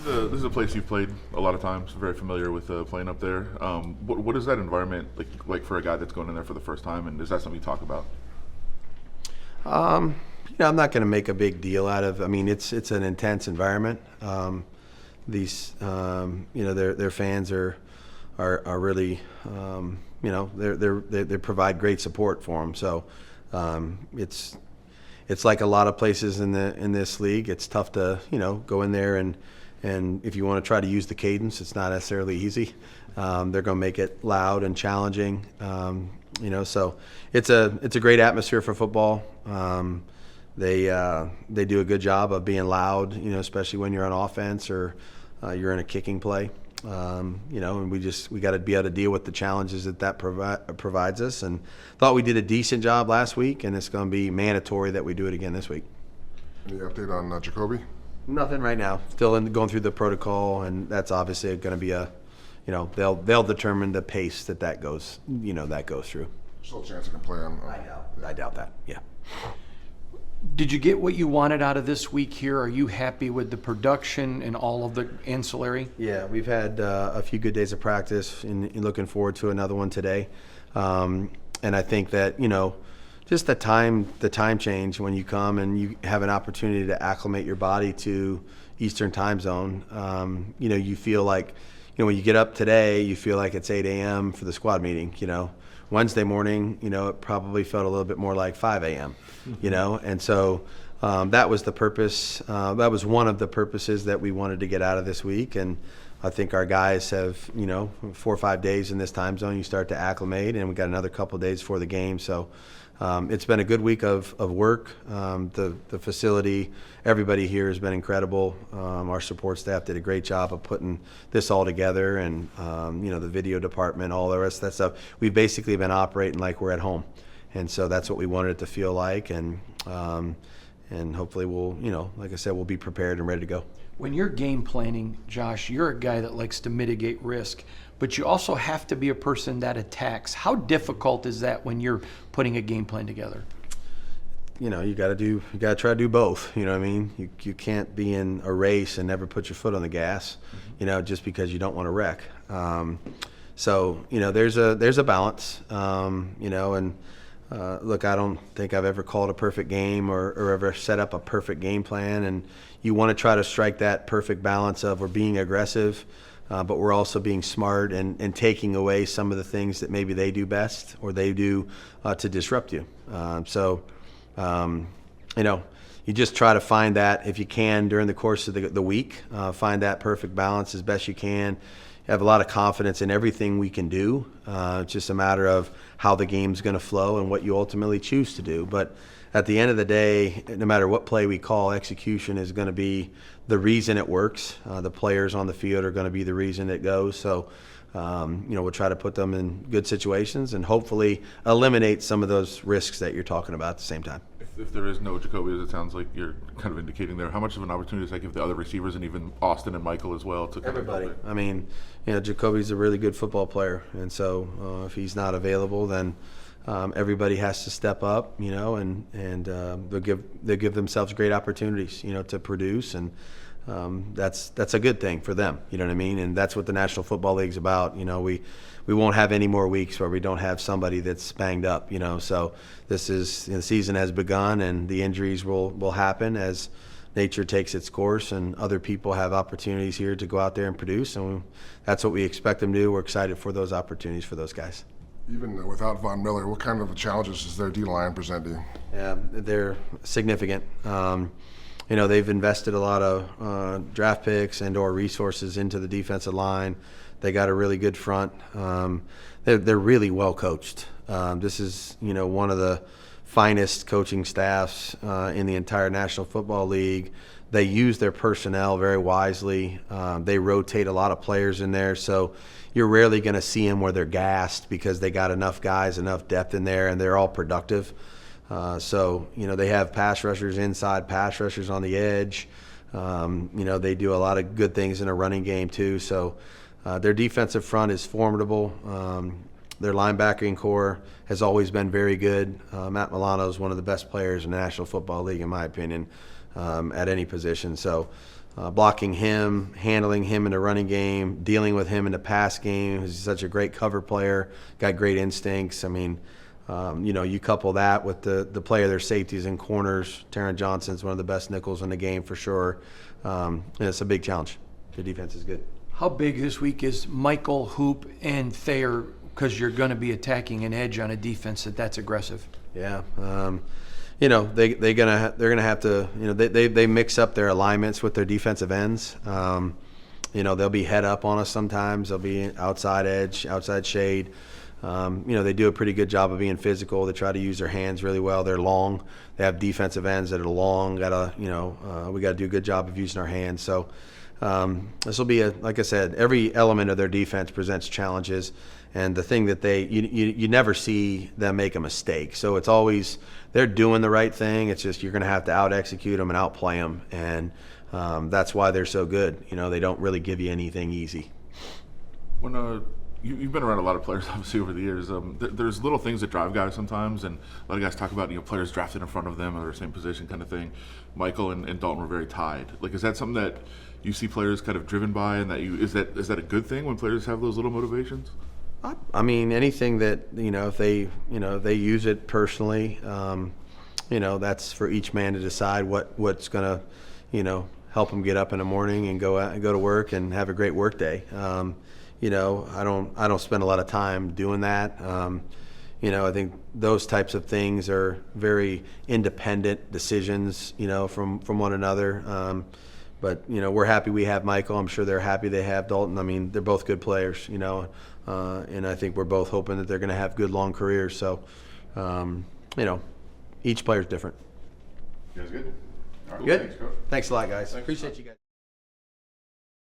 This is a place you've played a lot of times. Very familiar with playing up there. What is that environment like for a guy that's going in there for the first time? And is that something you talk about? I'm not going to make a big deal out of. I mean, it's an intense environment. Their fans are really, they provide great support for them. So it's like a lot of places in this league. It's tough to go in there and if you want to try to use the cadence, it's not necessarily easy. They're going to make it loud and challenging. So it's a great atmosphere for football. They do a good job of being loud, especially when you're on offense or you're in a kicking play. And we got to be able to deal with the challenges that provides us. And thought we did a decent job last week, and it's going to be mandatory that we do it again this week. Any update on Jacoby? Nothing right now. Still going through the protocol, and that's obviously going to be they'll determine the pace that goes through. Still a chance he can play on. I doubt that. Yeah. Did you get what you wanted out of this week here? Are you happy with the production and all of the ancillary? Yeah, we've had a few good days of practice and looking forward to another one today. And I think that, just the time change when you come and you have an opportunity to acclimate your body to Eastern time zone. You feel like, when you get up today, you feel like it's 8 a.m. for the squad meeting. Wednesday morning, it probably felt a little bit more like 5 a.m., and so that was the purpose. That was one of the purposes that we wanted to get out of this week. And I think our guys have, 4 or 5 days in this time zone, you start to acclimate, and we got another couple of days before the game. So it's been a good week of work. The facility, everybody here has been incredible. Our support staff did a great job of putting this all together, and the video department, all the rest of that stuff. We've basically been operating like we're at home, and so that's what we wanted it to feel like. And hopefully we'll, like I said, we'll be prepared and ready to go. When you're game planning, Josh, you're a guy that likes to mitigate risk, but you also have to be a person that attacks. How difficult is that when you're putting a game plan together? You got to try to do both. You know what I mean? You can't be in a race and never put your foot on the gas, just because you don't want to wreck. So there's a balance, and look, I don't think I've ever called a perfect game or ever set up a perfect game plan. And you want to try to strike that perfect balance of we're being aggressive, but we're also being smart and taking away some of the things that maybe they do best or they do to disrupt you. You just try to find that if you can during the course of the week, find that perfect balance as best you can. You have a lot of confidence in everything we can do. It's just a matter of how the game's going to flow and what you ultimately choose to do. But at the end of the day, no matter what play we call, execution is going to be the reason it works. The players on the field are going to be the reason it goes. So, we'll try to put them in good situations and hopefully eliminate some of those risks that you're talking about at the same time. If there is no Jacoby, as it sounds like you're kind of indicating there, how much of an opportunity does that give the other receivers and even Austin and Michael as well to everybody? I mean, Jacoby's a really good football player, and so if he's not available, then everybody has to step up, and they'll give themselves great opportunities, to produce, and that's a good thing for them. You know what I mean? And that's what the National Football League's about. We won't have any more weeks where we don't have somebody that's banged up. So this is the season has begun, and the injuries will happen as nature takes its course, and other people have opportunities here to go out there and produce, and that's what we expect them to do. We're excited for those opportunities for those guys. Even without Von Miller, what kind of challenges does their D-line present to you? Yeah, they're significant. They've invested a lot of draft picks and or resources into the defensive line. They got a really good front. They're really well coached. This is one of the finest coaching staffs in the entire National Football League. They use their personnel very wisely. They rotate a lot of players in there, so you're rarely going to see them where they're gassed because they got enough guys, enough depth in there, and they're all productive. They have pass rushers inside, pass rushers on the edge. They do a lot of good things in a running game too. So their defensive front is formidable. Their linebacking core has always been very good. Matt Milano is one of the best players in the National Football League, in my opinion, at any position. So blocking him, handling him in the running game, dealing with him in the pass game. He's such a great cover player, got great instincts. I mean, you couple that with the play of their safeties and corners. Taron Johnson's one of the best nickels in the game for sure. And it's a big challenge. The defense is good. How big this week is Michael, Hoop, and Thayer, because you're going to be attacking an edge on a defense that's aggressive? Yeah. They're gonna have to. They mix up their alignments with their defensive ends. They'll be head up on us sometimes. They'll be outside edge, outside shade. They do a pretty good job of being physical. They try to use their hands really well. They're long. They have defensive ends that are long. We got to do a good job of using our hands. So this will be like I said, every element of their defense presents challenges. And the thing that you never see them make a mistake. So it's always they're doing the right thing. It's just you're going to have to out execute them and outplay them, and that's why they're so good. They don't really give you anything easy. When you've been around a lot of players, obviously, over the years. There's little things that drive guys sometimes, and a lot of guys talk about players drafted in front of them or their same position kind of thing. Michael and Dalton were very tied. Like, is that something that you see players kind of driven by, and is that a good thing when players have those little motivations? I mean, anything that if they use it personally, that's for each man to decide what's gonna help them get up in the morning and go out and go to work and have a great work day. I don't spend a lot of time doing that. I think those types of things are very independent decisions, from one another. But we're happy we have Michael. I'm sure they're happy they have Dalton. I mean, they're both good players, and I think we're both hoping that they're going to have good long careers. So, each player's different. You guys good? All right, Good. Thanks, Coach. Thanks a lot, guys. Appreciate you guys.